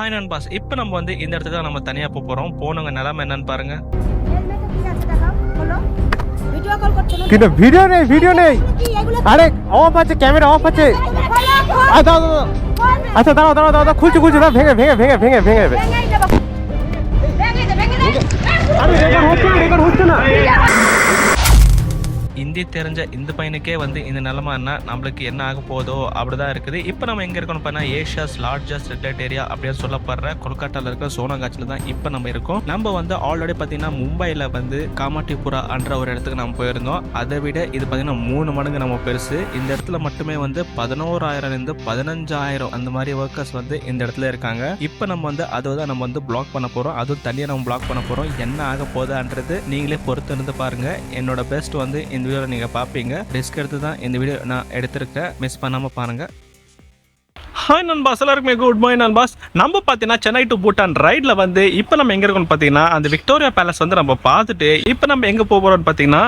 Hi நண்பாஸ், இப்போ நம்ம வந்து இந்த இடத்துக்கு தான் நம்ம தனியாக போகிறோம். போனவங்க நிலைமை என்னன்னு பாருங்க. ভিডিও নেই আরে অফ আছে, ক্যামেরা অফ আছে। আচ্ছা দাঁড়াও খুলছি দাঁড়াও, ভেঙে রেকর্ড হচ্ছে না। இந்தி தெரிஞ்ச இந்த பையனுக்கே வந்து இந்த நிலமைன்னா நம்மளுக்கு என்ன ஆக போதோ அப்படிதான் இருக்குது. இப்போ நம்ம எங்கே இருக்கணும் பார்த்தா ஏஷியாஸ் லார்ஜஸ்ட் ரெட்லைட் ஏரியா அப்படின்னு சொல்லப்படுற கொல்கட்டாவில் இருக்கிற சோனாகாச்சில் தான் இப்போ நம்ம இருக்கோம். நம்ம வந்து ஆல்ரெடி பார்த்தீங்கன்னா மும்பையில் வந்து காமாட்டிபுரா என்ற ஒரு இடத்துக்கு நம்ம போயிருந்தோம். அதை விட இது பார்த்தீங்கன்னா 3 மடங்கு நம்ம பெருசு. இந்த இடத்துல மட்டுமே வந்து 11,000 15,000 அந்த மாதிரி ஒர்க்கர்ஸ் வந்து இந்த இடத்துல இருக்காங்க. இப்போ நம்ம வந்து அதை தான் நம்ம வந்து பிளாக் பண்ண போகிறோம். அதுவும் தனியாக நம்ம பிளாக் பண்ண போகிறோம். என்ன ஆக போதான்றது நீங்களே பொறுத்து இருந்து பாருங்க. என்னோட பெஸ்ட் வந்து இந்த வீடியோ நீங்க பாப்பீங்க. ரிஸ்க் எடுத்து தான் இந்த வீடியோ நான் எடுத்திருக்கேன். மிஸ் பண்ணாம பாருங்க. ஹாய் நண்பாஸ், எல்லாருக்குமே குட் மார்னிங் நண்பாஸ். நம்ம பார்த்தீங்கன்னா சென்னை டு பூட்டான் ரைடில் வந்து இப்போ நம்ம எங்கே இருக்கோம்னு பார்த்தீங்கன்னா அந்த விக்டோரியா பேலஸ் வந்து நம்ம பார்த்துட்டு இப்போ நம்ம எங்கே போகிறோம்னு பார்த்தீங்கன்னா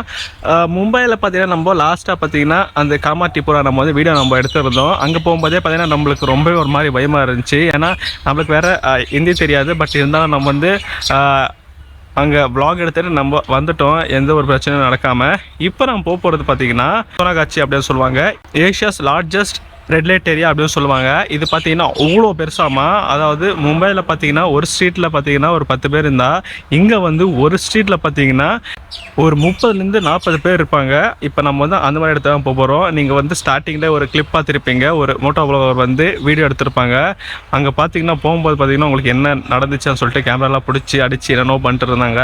மும்பையில் பார்த்தீங்கன்னா நம்ம லாஸ்ட்டாக பார்த்தீங்கன்னா அந்த காமாட்டிபுரா நம்ம வந்து வீடியோ நம்ம எடுத்துருந்தோம். அங்கே போகும்போதே பார்த்தீங்கன்னா நம்மளுக்கு ரொம்பவே ஒரு மாதிரி பயமாக இருந்துச்சு. ஏன்னா நம்மளுக்கு வேறு ஹிந்தி தெரியாது. பட் இருந்தாலும் நம்ம வந்து அங்கே vlog எடுத்துகிட்டு நம்ம வந்துட்டோம், எந்த ஒரு பிரச்சனையும் நடக்காமல். இப்போ நம்ம போகிறது பார்த்தீங்கன்னா சோனாகாச்சி அப்படின்னு சொல்லுவாங்க. Asia's largest red light area அப்படின்னு சொல்லுவாங்க. இது பார்த்தீங்கன்னா அவ்வளோ பெருசாமா. அதாவது மும்பையில் பார்த்தீங்கன்னா ஒரு ஸ்ட்ரீட்டில் பார்த்தீங்கன்னா ஒரு 10 பேர் இருந்தால் இங்கே வந்து ஒரு ஸ்ட்ரீட்டில் பார்த்தீங்கன்னா ஒரு 30-40 பேர் இருப்பாங்க. இப்போ நம்ம வந்து அந்த மாதிரி இடத்துல தான் போகிறோம். நீங்கள் வந்து ஸ்டார்டிங்கில் ஒரு கிளிப் பார்த்துருப்பீங்க, ஒரு மோட்டோ வ்ளாகர் வந்து வீடியோ எடுத்திருப்பாங்க. அங்கே பார்த்தீங்கன்னா போகும்போது பார்த்தீங்கன்னா உங்களுக்கு என்ன நடந்துச்சுன்னு சொல்லிட்டு கேமராலாம் பிடிச்சி அடித்து என்னென்னோ பண்ணிட்டு இருந்தாங்க.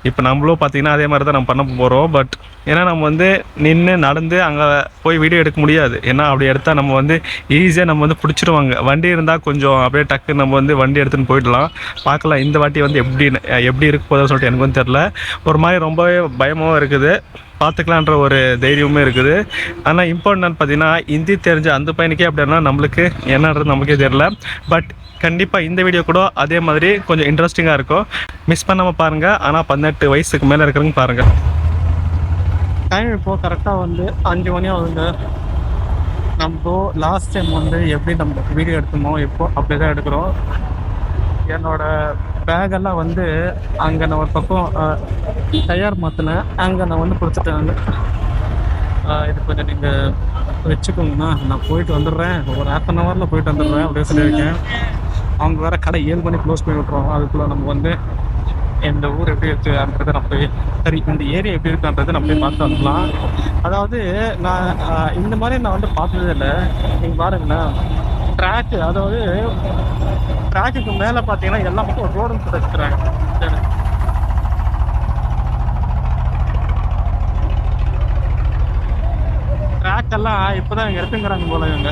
இப்போ நம்மளும் பார்த்தீங்கன்னா அதே மாதிரி தான் நம்ம பண்ண போகிறோம். பட் ஏன்னா நம்ம வந்து நின்று நடந்து அங்கே போய் வீடியோ எடுக்க முடியாது. ஏன்னா அப்படி எடுத்தால் நம்ம வந்து ஈஸியாக நம்ம வந்து பிடிச்சிருவாங்க. வண்டி இருந்தால் கொஞ்சம் அப்படியே டக்கு நம்ம வந்து வண்டி எடுத்துன்னு போயிடலாம். பார்க்கலாம் இந்த வாட்டி வந்து எப்படி இருக்க போதுன்னு சொல்லிட்டு எனக்கு வந்து தெரில. ஒரு மாதிரி ரொம்பவே பயமாகவும் இருக்குது, பார்த்துக்கலான்ற ஒரு தைரியமும் இருக்குது. ஆனால் இம்பார்ட்டன்ட் பார்த்தீங்கன்னா ஹிந்தி தெரிஞ்ச அந்த பையனுக்கே அப்படின்னா நம்மளுக்கு என்னன்றது நமக்கே தெரில. பட் கண்டிப்பாக இந்த வீடியோ கூட அதே மாதிரி கொஞ்சம் இன்ட்ரெஸ்டிங்காக இருக்கும். மிஸ் பண்ணாமல் பாருங்கள். ஆனால் 18 வயசுக்கு மேலே இருக்கிறவங்க பாருங்கள். டைம் இப்போது கரெக்டாக வந்து 5 மணி ஆகுதுங்க. நம்ம லாஸ்ட் டைம் வந்து எப்படி நம்ம வீடியோ எடுத்தோமோ இப்போ அப்படி தான் எடுக்கிறோம். என்னோடய பேகெல்லாம் வந்து அங்கே நான் ஒரு பக்கம் தயார் மாற்றினேன். அங்கே நான் வந்து கொடுத்துட்டேன். இது கொஞ்சம் நீங்கள் வச்சுக்கோங்கண்ணா, நான் போயிட்டு வந்துடுறேன், ஒரு 1/2 ஹவரில் போயிட்டு வந்துடுறேன் அப்படின்னு சொல்லியிருக்கேன். அவங்க வேறு கடை 7 மணி க்ளோஸ் பண்ணி விட்ருவோம். அதுக்குள்ளே நம்ம வந்து இந்த ஊர் எப்படி இருக்குன்றதை நம்ம சரி இந்த ஏரியா எப்படி இருக்குன்றதை நம்ம போய் பார்த்து வந்துடலாம். அதாவது நான் இந்த மாதிரி நான் வந்து பார்த்ததே இல்லை. நீங்கள் பாருங்களேன், ட்ராக்கு, அதாவது ட்ராக்குக்கு மேலே பார்த்தீங்கன்னா எல்லா பக்கம் ரோடும் வச்சுக்கிறாங்க. ட்ராக் எல்லாம் இப்போ தான் இங்கே எடுத்துங்கிறாங்க போல இவங்க.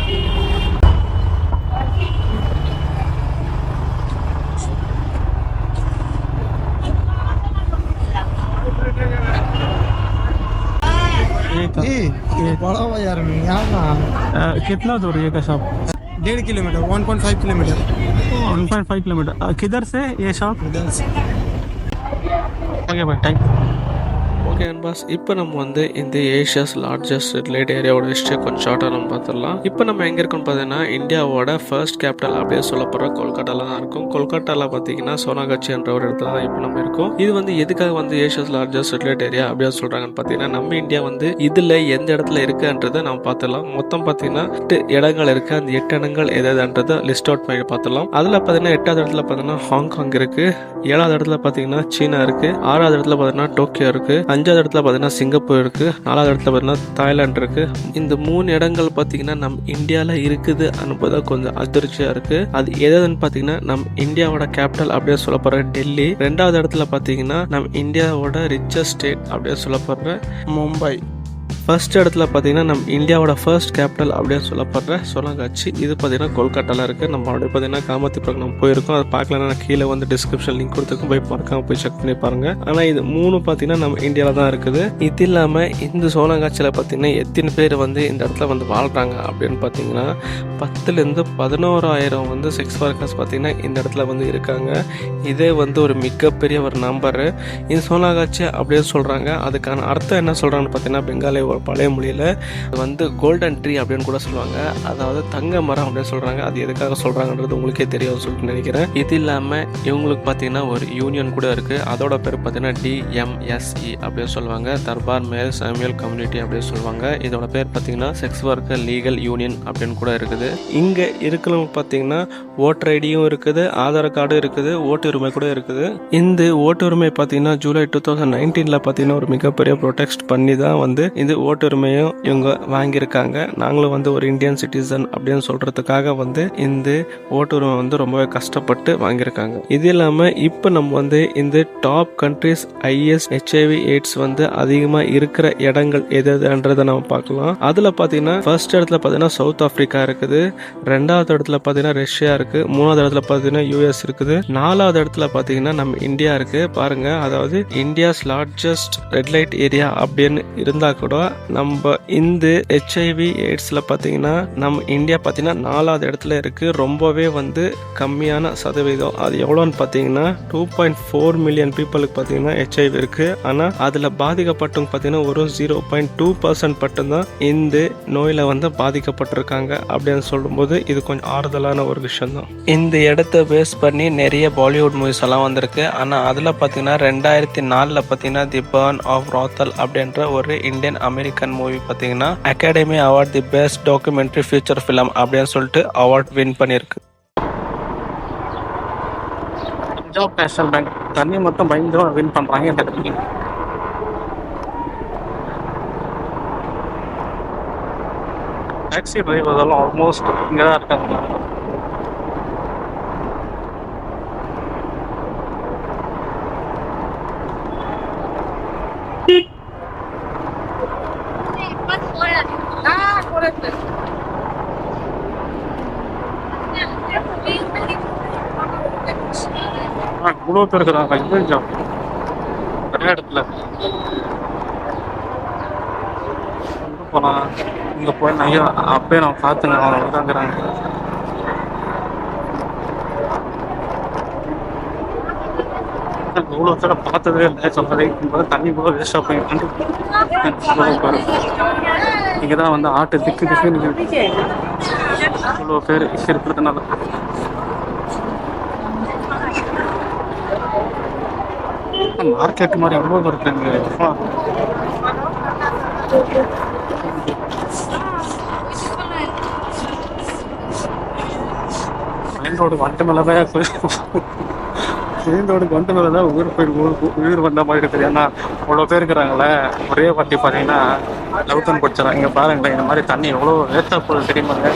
कितना दूर है ये का शॉप? 1.5 kilometre, 1.5 kilometre. 1.5 किलोमीटर। किधर से ये शॉप? इधर से। ओके भाई, थैंक यू। ஓகே நண்பாஸ், இப்போ நம்ம வந்து இந்த ஏஷியாஸ் லார்ஜஸ்ட் ரெட்லைட் ஏரியாவோட ஹிஸ்ட்ரி கொஞ்சம் ஷார்ட்டாக நம்ம பார்த்துடலாம். இப்போ நம்ம எங்கே இருக்கோம்னு பார்த்தீங்கன்னா இந்தியாவோட ஃபர்ஸ்ட் கேபிட்டல் அப்படியே சொல்லப்படுற கொல்கட்டாவில் தான் இருக்கும். கொல்கட்டாவில் பார்த்தீங்கன்னா சோனாகாச்சி என்ற ஒரு இடத்துல தான் இப்போ நம்ம இருக்கோம். இது வந்து எதுக்காக வந்து ஏஷியாஸ் லார்ஜஸ்ட் ரெட்லைட் ஏரியா அப்படின்னு சொல்கிறாங்கன்னு பார்த்தீங்கன்னா நம்ம இந்தியா வந்து இதில் எந்த இடத்துல இருக்குன்றதை நம்ம பார்த்துடலாம். மொத்தம் பார்த்தீங்கன்னா 8 இடங்கள் இருக்குது. அந்த 8 இடங்கள் எதுன்றதை லிஸ்ட் அவுட் பண்ணி பார்த்துடலாம். அதில் பார்த்தீங்கன்னா 8வது இடத்துல பார்த்தீங்கன்னா ஹாங்காங் இருக்குது, 7வது இடத்துல பார்த்தீங்கன்னா சீனா இருக்குது, 6வது இடத்துல பார்த்தீங்கன்னா டோக்கியோ இருக்குது, 5வது இடத்துல பார்த்தீங்கன்னா சிங்கப்பூர் இருக்கு, 4வது இடத்துல பார்த்தீங்கன்னா தாய்லாந்து இருக்கு. இந்த 3 இடங்கள் பார்த்தீங்கன்னா நம்ம இந்தியாவில் இருக்குது அனுப்பதா கொஞ்சம் அதிர்ச்சியா இருக்கு. அது எதுன்னு பார்த்தீங்கன்னா நம்ம இந்தியாவோட கேபிட்டல் அப்படியே சொல்லப்படுற டெல்லி, 2வது இடத்துல பார்த்தீங்கன்னா நம்ம இந்தியாவோட ரிச்சஸ்ட் ஸ்டேட் அப்படியே சொல்லப்படுற மும்பை, ஃபர்ஸ்ட் இடத்துல பார்த்தீங்கன்னா நம்ம இந்தியாவோட ஃபர்ஸ்ட் கேபிட்டல் அப்படின்னு சொல்லப்படுற சோனாகாச்சி. இது பார்த்தீங்கன்னா கொல்கட்டாவில் இருக்குது. நம்ம அப்படியே பார்த்தீங்கன்னா காமாத்திபுரம் நம்ம போயிருக்கோம். அதை பார்க்கலன்னா கீழே வந்து டிஸ்கிரிப்ஷன் லிங்க் கொடுத்துருக்கோம், போய் மறக்காம போய் செக் பண்ணி பாருங்கள். ஆனால் இது 3 பார்த்தீங்கன்னா நம்ம இந்தியாவில் தான் இருக்குது. இது இல்லாமல் இந்த சோனாகாச்சியில் பார்த்தீங்கன்னா எத்தனை பேர் வந்து இந்த இடத்துல வந்து வாழ்கிறாங்க அப்படின்னு பார்த்தீங்கன்னா 10,000 11,000 வந்து செக்ஸ் ஒர்க்கர்ஸ் பார்த்தீங்கன்னா இந்த இடத்துல வந்து இருக்காங்க. இதே வந்து ஒரு மிகப்பெரிய ஒரு நம்பரு. இந்த சோனாகாச்சி அப்படின்னு சொல்கிறாங்க. அதுக்கான அர்த்தம் என்ன சொல்கிறாங்கன்னு பார்த்தீங்கன்னா பெங்காலி பழைய மொழியில். அது வந்து கோல்டன் ட்ரீ அப்படின்னு கூட சொல்லுவாங்க, அதாவது தங்க மரம் அப்படின்னு சொல்கிறாங்க. அது எதுக்காக சொல்கிறாங்கன்றது உங்களுக்கே தெரியும் சொல்லிட்டு நினைக்கிறேன். இது இல்லாமல் இவங்களுக்கு பார்த்தீங்கன்னா ஒரு யூனியன் கூட இருக்குது. அதோட பேர் பார்த்தீங்கன்னா DMSE அப்படின்னு சொல்லுவாங்க, தர்பார் மேல் சாமியல் கம்யூனிட்டி அப்படின்னு சொல்லுவாங்க. இதோட பேர் பார்த்தீங்கன்னா செக்ஸ் ஒர்க்கர் லீகல் யூனியன் அப்படின்னு கூட இருக்குது. இங்கே இருக்கிறவங்க பார்த்தீங்கன்னா ஓட்டர் ஐடியும் இருக்குது, ஆதார் கார்டும் இருக்குது, ஓட்டு உரிமை கூட இருக்குது. இந்த ஓட்டு உரிமை பார்த்தீங்கன்னா ஜூலை 2019 பார்த்தீங்கன்னா ஒரு மிகப்பெரிய ப்ரொடெக்ட் பண்ணி தான் வந்து இந்த ஓட்டு உரிமையும் இவங்க வாங்கியிருக்காங்க. நாங்களும் வந்து ஒரு இந்தியன் சிட்டிசன் அப்படின்னு சொல்றதுக்காக வந்து இந்த ஓட்டு உரிமை வந்து ரொம்பவே கஷ்டப்பட்டு வாங்கியிருக்காங்க. இது இல்லாமல் இப்போ நம்ம வந்து இந்த top countries IS HIV AIDS வந்து அதிகமாக இருக்கிற இடங்கள் எதுன்றதை நம்ம பார்க்கலாம். அதில் பார்த்தீங்கன்னா ஃபர்ஸ்ட் இடத்துல பார்த்தீங்கன்னா சவுத் ஆப்பிரிக்கா இருக்குது, ரெண்டாவது இடத்துல பார்த்தீங்கன்னா ரஷ்யா இருக்கு, மூணாவது இடத்துல பார்த்தீங்கன்னா US இருக்குது, நாலாவது இடத்துல பார்த்தீங்கன்னா நம்ம இந்தியா இருக்கு. பாருங்க, அதாவது India's largest red light area அப்படின்னு இருந்தா கூட நம்ம இந்த HIV AIDS பார்த்தீங்கன்னா நம்ம இந்தியா பார்த்தீங்கன்னா நாலாவது இடத்துல இருக்கு. ரொம்பவே வந்து கம்மியான சதவீதம். அது எவ்வளோன்னு பார்த்தீங்கன்னா 2.4 மில்லியன் பீப்புளுக்கு பார்த்தீங்கன்னா HIV இருக்கு. ஆனால் அதில் பாதிக்கப்பட்டவங்க பார்த்தீங்கன்னா ஒரு 0.2% மட்டும்தான் இந்த நோயில் வந்து பாதிக்கப்பட்டிருக்காங்க அப்படின்னு சொல்லும்போது இது கொஞ்சம் ஆறுதலான ஒரு விஷயம் தான். இந்த இடத்த பேஸ் பண்ணி நிறைய பாலிவுட் மூவிஸ் எல்லாம் வந்திருக்கு. ஆனால் அதில் பார்த்தீங்கன்னா 2004 பார்த்தீங்கன்னா தி பர்ன் ஆஃப் ராத்தல் அப்படின்ற ஒரு இந்தியன் அமெரிக்கன் மூவி பார்த்தீங்கன்னா academy award the best documentary feature film அப்படின்னு சொல்லிட்டு அவார்ட் வின் பண்ணியிருக்கு. பஞ்சாப் நேஷனல் பேங்க் தண்ணி மட்டும் பயங்கரமாக வின் பண்ணுறாங்க இந்த இடத்துல. டாக்ஸி டிரைவர்ஸ் எல்லாம் ஆல்மோஸ்ட் இங்கே தான் இருக்காங்க. இவ்வளோ பேர் இருக்கிறாங்க நிறைய இடத்துல. எங்கே போகலாம், இங்கே போய் ஐயா அப்பயே நான் பார்த்துங்க, அவங்க தாங்கிறாங்க. இவ்வளோ பேரை பார்த்ததே இல்லை சொல்றதே. தண்ணி கூட வேஸ்டாக போயிட்டு இங்கே தான் வந்து ஆட்டு திக்கு திக்கு இவ்வளோ பேர் இருக்கிறதுனால. மார்க்கெட் மாதிரி எவ்வளோ இருக்குங்க. மெயின் ரோடுக்கு வந்துட்டு மேலே தான் உயிர் வந்த மாதிரி இருக்குது. ஏன்னா அவ்வளோ பேர் இருக்கிறாங்களே, ஒரே வண்டி பார்த்தீங்கன்னா லவுத்தன் படிச்சிடறாங்க. இங்கே பாருங்களேன், இந்த மாதிரி தண்ணி எவ்வளோ வேஸ்ட்டாக போகுது தெரியுமாங்க.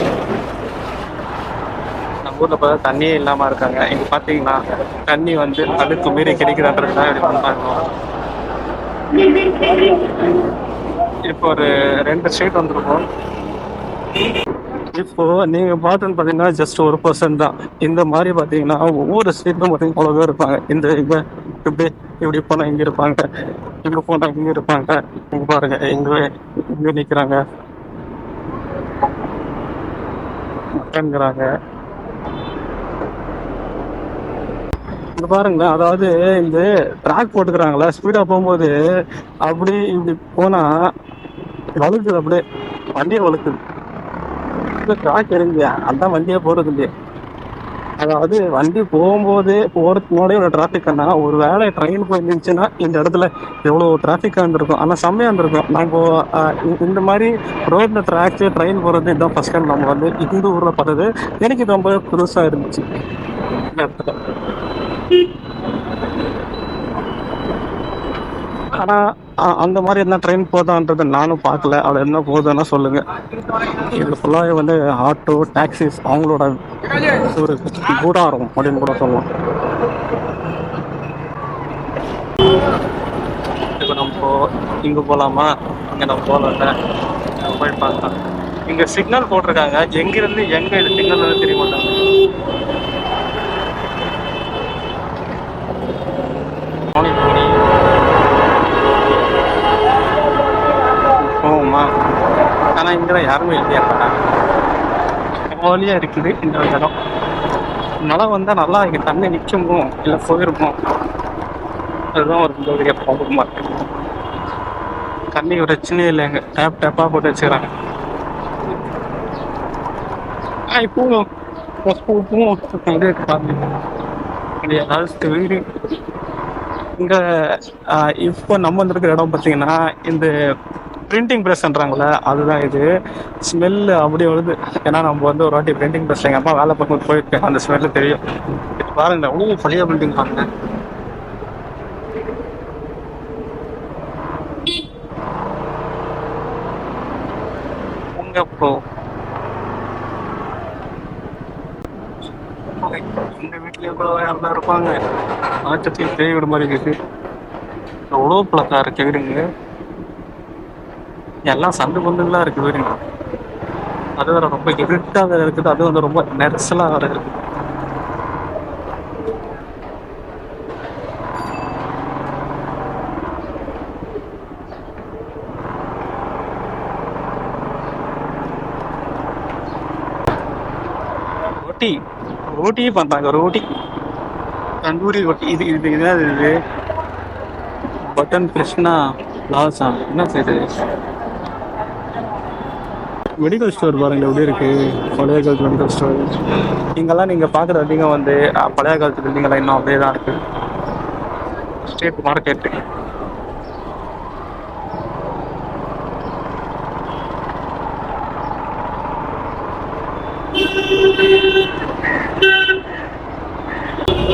நம்ம ஊரில் பார்த்தா தண்ணியே இல்லாமல் இருக்காங்க. இங்கே பார்த்தீங்கன்னா தண்ணி வந்து அதுக்கு மீறி கிடைக்குதான்றது தான் இப்படி பண்ணுறாங்க. இப்போ ஒரு 2 ஸ்ட்ரீட் வந்துருக்கோம். இப்போ நீங்க பார்த்துன்னு பார்த்தீங்கன்னா ஜஸ்ட் 1% தான். இந்த மாதிரி பார்த்தீங்கன்னா ஒவ்வொரு ஸ்ட்ரீட்டும் பார்த்தீங்கன்னா அவ்வளோ பேர் இருப்பாங்க. இந்த இப்போ இப்படி போனால் இங்கே இருப்பாங்க, இங்கே போனால் இங்கே இருப்பாங்க. இங்கே பாருங்க, இங்கே நிற்கிறாங்க, மட்டன்கிறாங்க. இங்க பாருங்களேன், அதாவது இந்த ட்ராக் போட்டுக்கிறாங்களா, ஸ்பீடா போகும்போது அப்படி இப்படி போனா வழுக்குது, அப்படியே வண்டியை வழுக்குது. ட்ராக் எரிஞ்சு அதான் வண்டியே போறது இல்லையே. அதாவது வண்டி போகும்போது போறதுனாலே ஒரு டிராஃபிக்னா, ஒரு வேலை ட்ரெயின் போயிருந்துச்சுன்னா இந்த இடத்துல எவ்வளோ டிராஃபிக்காக இருந்திருக்கும். ஆனால் செம்மையாக இருந்திருக்கும். நம்ம இந்த மாதிரி ரோட்ல ட்ராக்கு ட்ரெயின் போகிறது இதுதான் ஃபர்ஸ்ட் டைம் நம்ம வந்து இந்த ஊரில் பார்த்தது. எனக்கு இது ரொம்ப புதுசாக இருந்துச்சு. ஆனால் அந்த மாதிரி என்ன ட்ரெயின் போதான்றது நானும் பார்க்கல. அவள் என்ன போகுதுன்னா சொல்லுங்க. இது ஃபுல்லாகவே வந்து ஆட்டோ டாக்ஸிஸ் அவங்களோட ஒரு கூடாரம் அப்படின்னு கூட சொல்லலாம். இப்போ நம்ம இங்கே போகலாமா, இங்கே நம்ம போகல போய் பார்த்தா இங்கே சிக்னல் போட்டிருக்காங்க. எங்கிருந்து எங்கே இது சிக்னல் தெரிய மாட்டாங்க. போவோமா? ஆனால் இங்கே தான் யாருமே இல்லையா, ஜாலியாக இருக்குது இந்த இடம். மழை வந்தால் நல்லா இங்கே தண்ணி நிற்குமோ இல்லை போயிருமோ, அதுதான் ஒரு பெரிய ப்ராப்ளமாக இருக்குது. தண்ணி பிரச்சனையே இல்லைங்க, டேப் டேப்பாக போட்டு வச்சுக்கிறாங்க. போவோம் போவோம் அப்படியே பாருங்க. லாஸ்ட் வீடு இங்கே. இப்போ நம்ம வந்துருக்கிற இடம் பார்த்தீங்கன்னா இந்த பிரிண்டிங் ப்ரெஸ்ன்றாங்களே அதுதான். இது ஸ்மெல்லு அப்படியே வருது. ஏன்னா நம்ம வந்து ஒரு வாட்டி பிரிண்டிங் ப்ரெஸ் எங்கள் அம்மா வேலை பார்க்கும்போது போயிருக்கேன், அந்த ஸ்மெல்லு தெரியும். இது பாருங்க, பழைய பில்டிங் பாருங்க. உங்க ப்ரோ இந்த வீட்லயே கூட யாருதான் இருப்பாங்க. ஆச்சத்தையும் பேய் வீடு மாதிரி இருக்குது. எவ்வளோ பழக்கா இருக்கு வீடுங்க. எல்லாம் சந்து பந்துலாம் இருக்கு வீடுங்க. அது வேற ரொம்ப இருட்டாக வேற இருக்குது. அது வந்து ரொம்ப நெரிசலாக வேற இருக்குது. ரொட்டி ரோட்டியே பண்ணுறாங்க. ரோட்டி தந்தூரி ரொட்டி. இது இது என்னது இது? பட்டன் கிருஷ்ணா பிளாசா என்ன செய்யுது? மெடிக்கல் ஸ்டோர் பாருங்க எப்படி இருக்கு. பழைய காலத்து மெடிக்கல் ஸ்டோர். இங்கெல்லாம் நீங்கள் பார்க்குற பில்டிங்க வந்து பழைய காலத்து பில்டிங்கெல்லாம் இன்னும் அப்படியே தான் இருக்கு. Street market.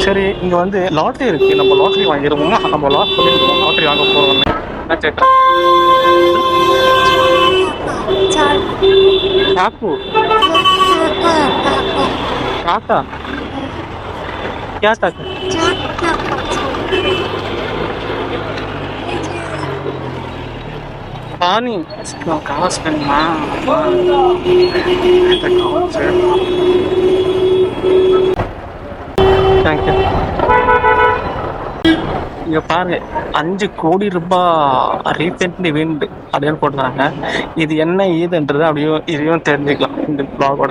சரி, இங்கே வந்து லாட்ரி இருக்குது. நம்ம லாட்ரி வாங்கிடுவோமா? நம்ம லாஸ் பண்ணிடுவோம். லாட்ரி வாங்க போகிறோம். என்ன கேட்டேன்? चाकू काका क्या काका? पानी कास करना थैंक यू. இங்கே பாருங்க, 5 கோடி ரூபாய் ரீசென்ட்லி வின்டு அப்படின்னு போடுறாங்க. இது என்ன ஏதுன்றது அப்படியும் இதையும் தெரிஞ்சுக்கலாம் இந்த பிளாகோட.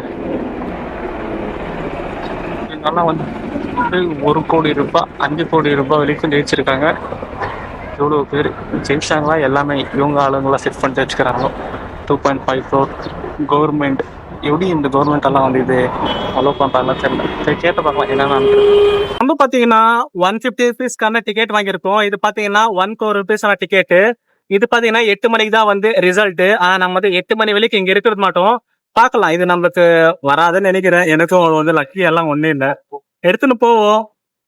இதனால வந்து 1 கோடி ரூபாய் 5 கோடி ரூபாய் வரைக்கும் ஜெயிச்சிருக்காங்க. எவ்வளோ பேர் ஜெயிச்சாங்களா? எல்லாமே இவங்க ஆளுங்களாம் செட் பண்ணி வச்சுக்கிறாங்களோ. 2.5 crore கவர்மெண்ட். எப்படி இந்த கவர்மெண்ட் எல்லாம் வந்து இது ஃபாலோ பண்ணுறாங்க தெரியல. சரி, கேட்டு பார்க்கலாம் என்னென்ன. நம்ம பார்த்தீங்கன்னா 150 rupeesக்கான டிக்கெட் வாங்கியிருக்கோம். இது பார்த்தீங்கன்னா 1 crore rupeesக்கான டிக்கெட்டு. இது பார்த்தீங்கன்னா 8 மணிக்கு தான் வந்து ரிசல்ட்டு. ஆனால் நம்ம வந்து 8 மணி வரைக்கும் இங்கே இருக்கிறது மாட்டோம். பார்க்கலாம், இது நம்மளுக்கு வராதுன்னு நினைக்கிறேன். எனக்கும் வந்து லக்கி எல்லாம் ஒன்றும் இல்லை. எடுத்துன்னு போவோம்.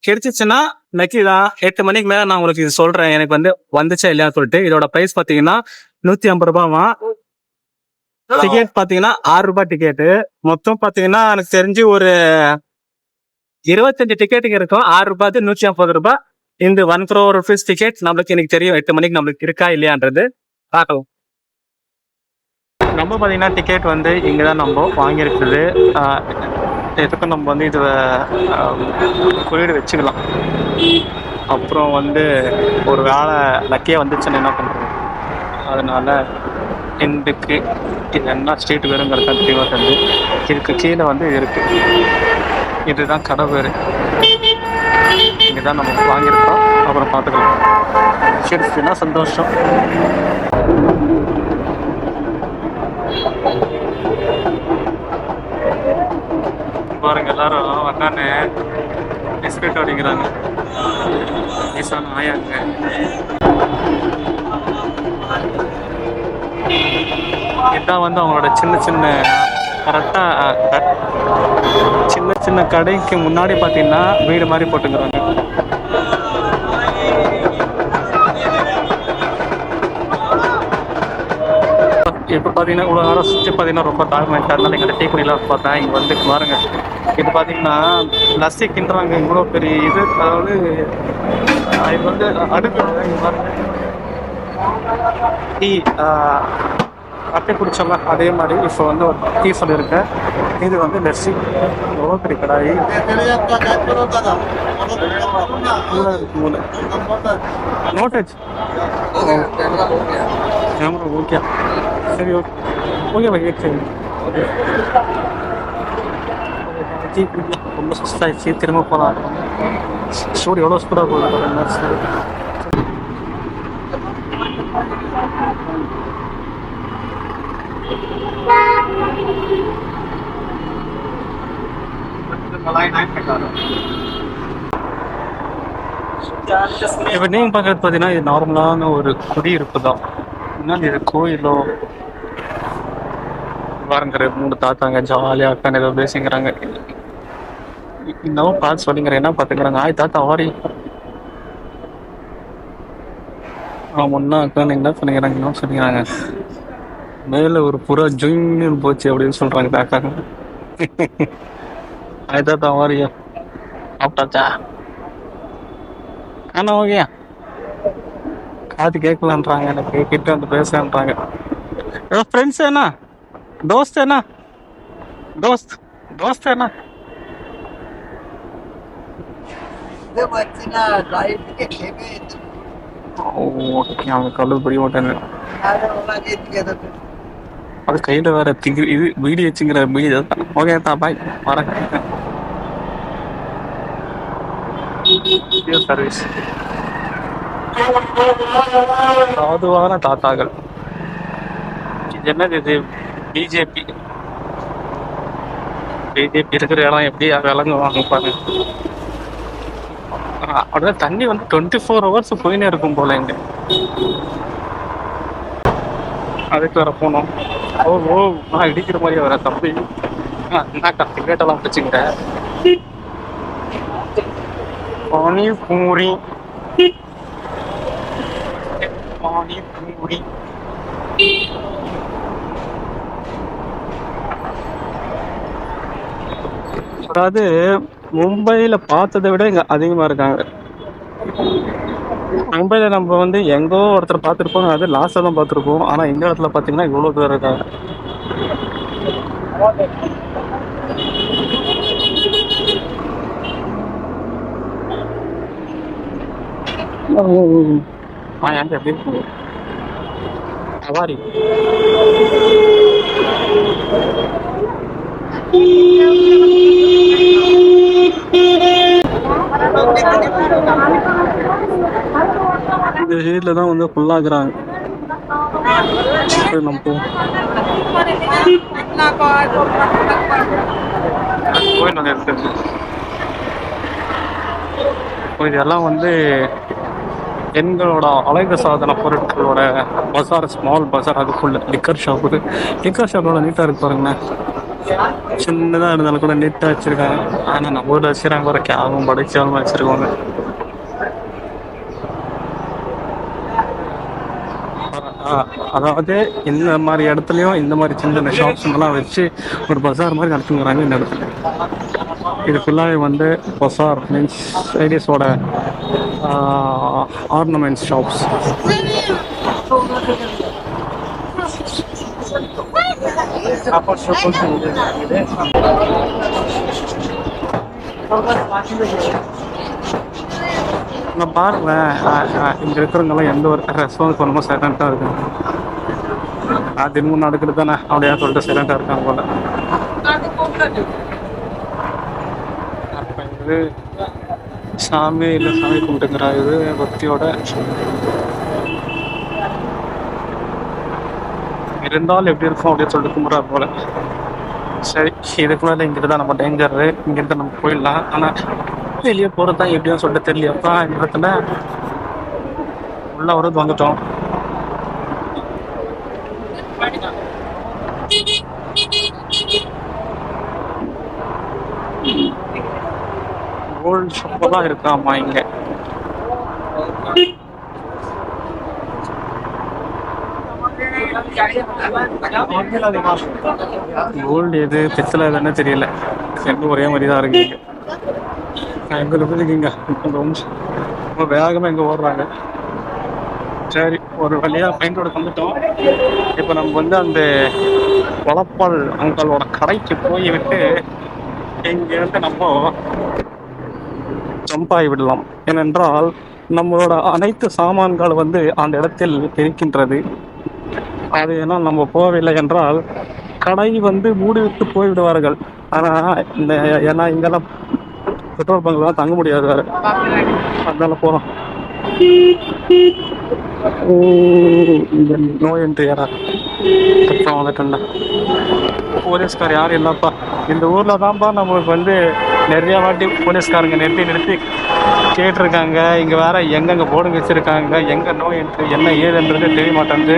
கிடைச்சிச்சுன்னா லக்கி தான். 8 மணிக்கு மேலே நான் உங்களுக்கு இது சொல்கிறேன் எனக்கு வந்து வந்துச்சா இல்லையான்னு சொல்லிட்டு. இதோட ப்ரைஸ் பார்த்தீங்கன்னா 150 ரூபாவா. டிக்கெட் பார்த்தீங்கன்னா 6 ரூபாய் டிக்கெட்டு. மொத்தம் பார்த்தீங்கன்னா எனக்கு தெரிஞ்சு ஒரு 25 டிக்கெட்டுங்க இருக்கும். 6 ரூபாய் 150 ரூபாய். இந்த 1 crore rupees டிக்கெட் நம்மளுக்கு எனக்கு தெரியும் 8 மணிக்கு நம்மளுக்கு இருக்கா இல்லையான்றது பார்க்கலாம். நம்ம பார்த்தீங்கன்னா டிக்கெட் வந்து இங்கே தான் நம்ம வாங்கியிருக்குது. எதுக்கும் நம்ம வந்து இதை குறியீடு வச்சுக்கலாம். அப்புறம் வந்து ஒரு வேலை லக்கியாக வந்துச்சுன்னு என்ன பண்ணுறது. அதனால எண்டுக்கு இது என்ன ஸ்ட்ரீட் வேறுங்கிறது கண்டிப்பாக தெரிஞ்சு இதுக்கு கீழே வந்து இருக்குது. இதுதான் கடை பேர். இங்கே தான் நம்ம வாங்கியிருக்கோம். அப்புறம் பார்த்துக்கலாம். சரிச்சுன்னா சந்தோஷம். பாருங்க, எல்லாரும் வந்தானே பிஸ்கட் அடிக்கிறாங்க. வயசான ஆயாங்க. இதான் வந்து அவங்களோட சின்ன சின்ன கரெக்டாக சின்ன சின்ன கடைக்கு முன்னாடி பார்த்தீங்கன்னா வீடு மாதிரி போட்டுக்கிறாங்க. இப்போ பார்த்தீங்கன்னா இவ்வளோ நேரம் சுற்றி பார்த்தீங்கன்னா ரொம்ப தாழ்மையாக. அதனால எங்கள் டீ குடிலாம் பார்த்தேன். இங்கே வந்து பாருங்க, இது பார்த்தீங்கன்னா லஸ்ஸி கிண்டுறாங்க. இவ்வளோ பெரிய இது. அதாவது இது வந்து அடுப்பு பாருங்க. டீ அப்படி குடிச்சோம்ல அதே மாதிரி இப்போ வந்து ஒரு டீ சொல்லியிருக்கேன். இது வந்து லஸ்ஸி. எவ்வளோ பெரிய கடாயி மூணு நோட்டேஜ். Camera okay. சரி, ஓகே ஓகே பை. சரி, டீ குடிக்கலாம். ரொம்ப சுஸ்தாகிடுச்சு. திரும்ப போகலாம். ஸ்டோரி எவ்வளோ ஸ்பீடாக போகுது. இப்போ நீங்க பார்க்கறது பார்த்தீங்கன்னா இது நார்மலான ஒரு குடியிருப்பு தான். முன்னாடி இது கோயிலோ பாருங்கிற 3 தாத்தாங்க ஜாலியாக உட்காந்து ஏதோ பேசிக்கிறாங்க. இன்னமும் பார்த்து சொல்லிங்கிற என்ன பார்த்துக்கிறாங்க. ஆய் தாத்தா வாரி ஒன்றா உட்காந்து என்ன பண்ணிக்கிறாங்க என்ன சொல்லிக்கிறாங்க. மேலே ஒரு புறா ஜுன்னு போச்சு அப்படின்னு சொல்கிறாங்க தாத்தாங்க. ஆய் தாத்தா வாரியா சாப்பிட்டாச்சா? ஆனால் ஓகேயா காது கேட்கலான்றாங்க. எனக்கு கிட்ட வந்து பேசலான்றாங்க. ஏதோ ஃப்ரெண்ட்ஸ் என்ன दोस्त है ना दोस्त है ना ஓகே அவங்க கல்லு புரிய மாட்டாங்க. அது கையில் வேற திங்கு இது பீடி வச்சுங்கிற பீடி தான். ஓகே தான் பாய் வரேன். சர்வீஸ் சாதுவான தாத்தாக்கள். இது என்னது இது பிஜேபி இருக்கிற இடம் எப்படி விளங்குவாங்க பாருங்க. அப்படிதான் தண்ணி வந்து 24 hours போயினே இருக்கும் போல இங்க. அதுக்கு வேற போனோம். ஓ நான் இடிக்கிற மாதிரி வர தம்பி என்ன சிகரெட்டெல்லாம் பிடிச்சிக்கிட்ட பானிபூரி பானிபூரி. அதாவது மும்பையில் பார்த்ததை விட இங்கே அதிகமாக இருக்காங்க. மும்பையில் நம்ம வந்து எங்கோ ஒருத்தர் பார்த்துருப்போம், அது லாஸ்ட்டாக தான் பார்த்துருப்போம். ஆனால் இந்த இடத்துல பார்த்தீங்கன்னா இவ்வளோ பேர் இருக்காங்க. எங்க எப்படி இருக்கு சவாரி. இந்த சைடில் தான் வந்து ஃபுல்லாகிறாங்க. நம்ம இதெல்லாம் வந்து எங்களோட அழகு சாதன பொருட்களோட பசார், ஸ்மால் பசார். அதுக்குள்ள லிக்கர் ஷாப்பு. லிக்கர் ஷாப்போட நீட்டாக இருக்கு பாருங்கண்ணே. சின்னதாக இருந்தாலும் கூட நீட்டாக வச்சுருக்காங்க. ஆனால் நம்ம ஊரில் வச்சுருக்காங்க பாரு, கேவலம் படைச்சாலும் வச்சுருக்காங்க. அதாவது இந்த மாதிரி இடத்துலையும் இந்த மாதிரி சின்ன சின்ன ஷாப்ஸ்லாம் வச்சு ஒரு பசார் மாதிரி நடத்துங்கிறாங்க இந்த இடத்துல. இது ஃபுல்லாகவே வந்து பசார் மீன்ஸ் லேடிஸோட ஆர்னமெண்ட்ஸ் ஷாப்ஸ். நான் பாருங்களேன், இங்கே இருக்கிறவங்கெல்லாம் எந்த ஒரு ரெஸ்பான்ஸ் பண்ணாமல் சைலண்ட்டாக இருக்காங்க. தினமும் நடக்கிறது தானே அப்படியா சொல்லிட்டு சைலண்ட்டாக இருக்காங்க போல. இது சாமி இல்லை சாமி கும்பிட்டுங்கிறா இது பக்தியோட இருந்தாலும் எப்படி இருக்கும் அப்படின்னு சொல்லிட்டு கும்பிட்றாரு போல. சரி, இதுக்கு மேலே இங்கிட்டு தான் நம்ம டேஞ்சரு, இங்கிருந்து நம்ம போயிடலாம். ஆனால் வெளியே போகிறது தான் எப்படின்னு சொல்லிட்டு தெரியலையப்பா. இந்த இடத்துல உள்ள வரது வந்துட்டோம். கோல்டு ஷாப்பெல்லாம் இருக்காமா இங்க. கோல்டு எது பித்தளை எதுன்னு தெரியல, ரெண்டும் ஒரே மாதிரி தான் இருக்கு. எங்க இருக்குங்க ரொம்ப வேகமாக எங்கே ஓடுறாங்க. சரி, ஒரு வழியாக மெயின் ரோடு வந்துட்டோம். இப்போ நம்ம வந்து அந்த வளப்பால் அங்களோட கடைக்கு போய் விட்டு இங்கேருந்து நம்ம ஜம்பாகி விடலாம். ஏனென்றால் நம்மளோட அனைத்து சாமான்கள் வந்து அந்த இடத்தில் இருக்கின்றது. அது ஏன்னா நம்ம போகவில்லை என்றால் கடை வந்து மூடிவிட்டு போய்விடுவார்கள். ஆனால் இந்த ஏன்னா இங்கெல்லாம் பெட்ரோல் பங்க்லாம் தங்க முடியாது வேறு, அதனால போகிறோம். நோ என்ட்ரி யாரா அப்புறம் வந்துட்டேன்டா. போலீஸ்கார் யாரும் இல்லைப்பா. இந்த ஊரில் தான்ப்பா நம்மளுக்கு வந்து நிறையா வாட்டி போலீஸ்காரங்க நிறுத்தி கேட்டிருக்காங்க. இங்கே வேற எங்கெங்கே போர்டு வச்சுருக்காங்க, எங்கே நோ என்ட்ரி என்ன ஏதுன்றது தெரிய மாட்டேங்குது,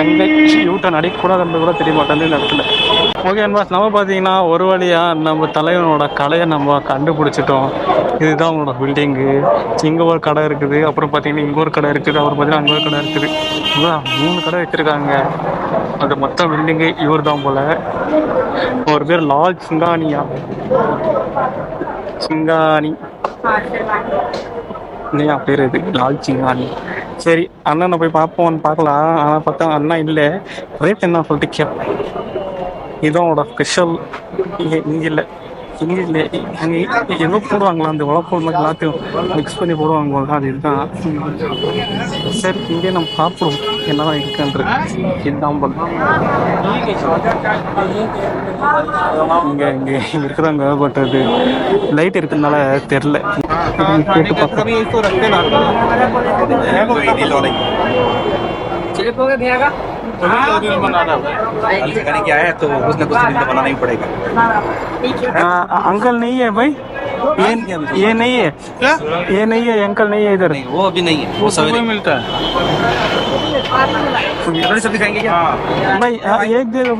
எங்கே யூட்டன் அடிக்கக்கூடாதுன்றது கூட தெரிய மாட்டேங்குது இந்த இடத்துல. ஓகே அன்பாஸ், நம்ம பார்த்தீங்கன்னா ஒரு வழியாக நம்ம தலைவனோட கலையை நம்ம கண்டுபிடிச்சிட்டோம். இதுதான் உங்களோட பில்டிங்கு. இங்கே ஒரு கடை இருக்குது, அப்புறம் பார்த்தீங்கன்னா இங்கே ஒரு கடை இருக்குது, அப்புறம் பார்த்தீங்கன்னா அங்கே ஒரு கடை இருக்குது. இதான் 3 கடை வச்சுருக்காங்க. அது மொத்த பில்டிங்கு இவர் தான் போல. ஒரு பேர் லால் சிங்கானியா, சிங்கானி இல்லையா பேர், இது லால் சிங்கானி. சரி, அண்ணனை போய் பார்ப்போம்னு பார்க்கலாம். ஆனால் பார்த்தா அண்ணா இல்லை, ரேட் என்ன சொல்லிட்டு கேட்பேன். இதோட ஸ்பெஷல் இங்கே இல்லை, இங்கே இல்லை, அங்கே எதோ போடுவாங்களா அந்த உழப்பம் மாதிரி எல்லாத்தையும் மிக்ஸ் பண்ணி போடுவாங்க, அது இதுதான். சரி, இங்கே நம்ம சாப்பிடுவோம் என்னதான் இருக்குன்றது. இதுதான் இங்கே இங்கே இருக்குதாங்க, பட் அது லைட் இருக்கிறதுனால தெரில. क्या है तो कुछ ना कुछ तो बनाना ही पड़ेगा। अंकल नहीं है भाई, ये नहीं है, ये नहीं है अंकल, नहीं है इधर। वो अभी नहीं है, वो सवेरे मिलता है। सब्जी खाएंगे क्या भाई? एक दे दो.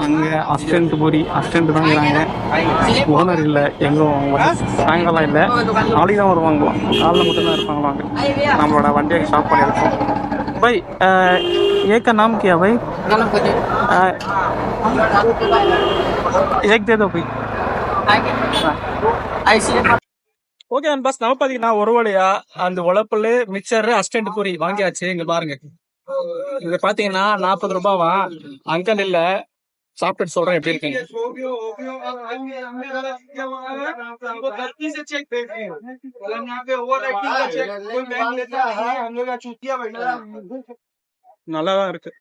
அங்கே அசிஸ்டன்ட் அசிஸ்டன்ட் தான் இருக்கிறாங்க, ஓனர் இல்லை. எங்கும் சாயங்காலம் இல்லை, நாளைக்கு தான் வருவாங்களாம். காலைல மட்டும்தான் இருப்பாங்களாம். நம்மளோட வண்டியை ஸ்டாப் பண்ணியிருக்கோம். भाई एक का नाम क्या भाई? एक दे दो भाई. ஓகே பஸ், நம்ம பார்த்தீங்கன்னா ஒரு வழியா அந்த உழப்புல மிக்சர் அசிஸ்டன்ட் பூரி வாங்கியாச்சு. இங்க பாருங்க, இது பார்த்தீங்கன்னா 40 ரூபாவா. அங்கல் இல்லை, சாப்பிட்டு சொல்றேன் எப்படி இருக்குங்க. நல்லாதான் இருக்கு.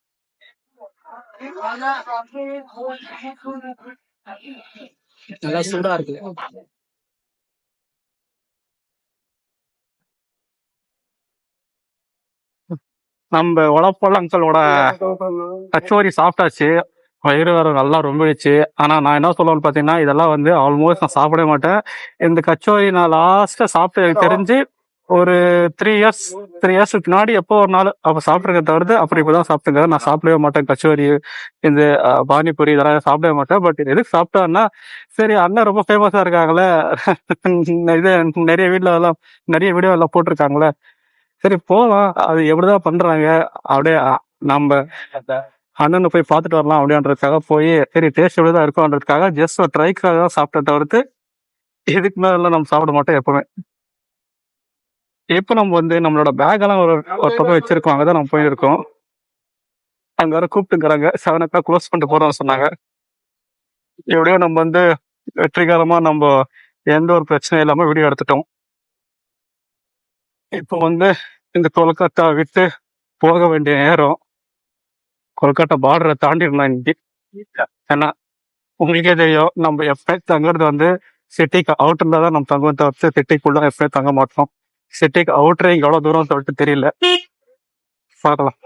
நல்லா சூடா இருக்கு. நம்ம உழப்பொள்ள அங்கிளோட கச்சோரி சாப்பிட்டாச்சு. வயிறு வேற நல்லா ரொம்பிடுச்சு. ஆனா நான் என்ன சொல்லுவேன்னு பாத்தீங்கன்னா, இதெல்லாம் வந்து ஆல்மோஸ்ட் நான் சாப்பிடவே மாட்டேன். இந்த கச்சோரி நான் லாஸ்டா சாப்பிட்டு எனக்கு தெரிஞ்சு ஒரு 3 இயர்ஸ்க்கு பின்னாடி எப்போ ஒரு நாள் அப்ப சாப்பிட்டுருக்க தவிர்த்து அப்புறம் இப்பதான் சாப்பிட்டுங்க. நான் சாப்பிடவே மாட்டேன் கச்சோரி, இந்த பானிபூரி இதெல்லாம் சாப்பிடவே மாட்டேன். பட் இது எதுக்கு சாப்பிட்டான்னா, சரி அண்ணன் ரொம்ப ஃபேமஸா இருக்காங்களே, இது நிறைய வீடியோ எல்லாம் போட்டிருக்காங்களே, சரி போலாம், அது எப்படிதான் பண்றாங்க அப்படியே நம்ம அண்ணனை போய் பார்த்துட்டு வரலாம் அப்படின்றதுக்காக போய், சரி டேஸ்ட் எப்படிதான் இருக்கும்ன்றதுக்காக ஜஸ்ட் ஒரு ட்ரைக்காக தான் சாப்பிட்ட தவிர்த்து இதுக்கு மேல நம்ம சாப்பிட மாட்டோம் எப்பவுமே. இப்போ நம்ம வந்து நம்மளோட பேக் எல்லாம் ஒரு பக்கம் வச்சிருக்கோம், அங்கதான் நம்ம போயிருக்கோம். அங்க வர கூப்பிட்டுங்கிறாங்க, 7 o'clock க்ளோஸ் பண்ணிட்டு போறோம்னு சொன்னாங்க. எப்படியோ நம்ம வந்து வெற்றிகரமா நம்ம எந்த ஒரு பிரச்சனையும் இல்லாம வீடியோ எடுத்துட்டோம். இப்போ வந்து இந்த கொல்கத்தா விட்டு போக வேண்டிய நேரம். கொல்கத்தா பார்டரை தாண்டிடலாம் இன்னைக்கு. ஏன்னா உங்களுக்கே தெரியும், நம்ம எப்பயும் தங்குறது வந்து சிட்டிக்கு அவுட்டர்ல தான் நம்ம தங்குவோம் தவிர்த்து சிட்டிக்குள்ள எப்பயும் தங்க மாட்டோம். சிட்டிக்கு அவுட்டரே எவ்வளவு தூரம் சொல்லிட்டு தெரியல, பார்க்கலாம்.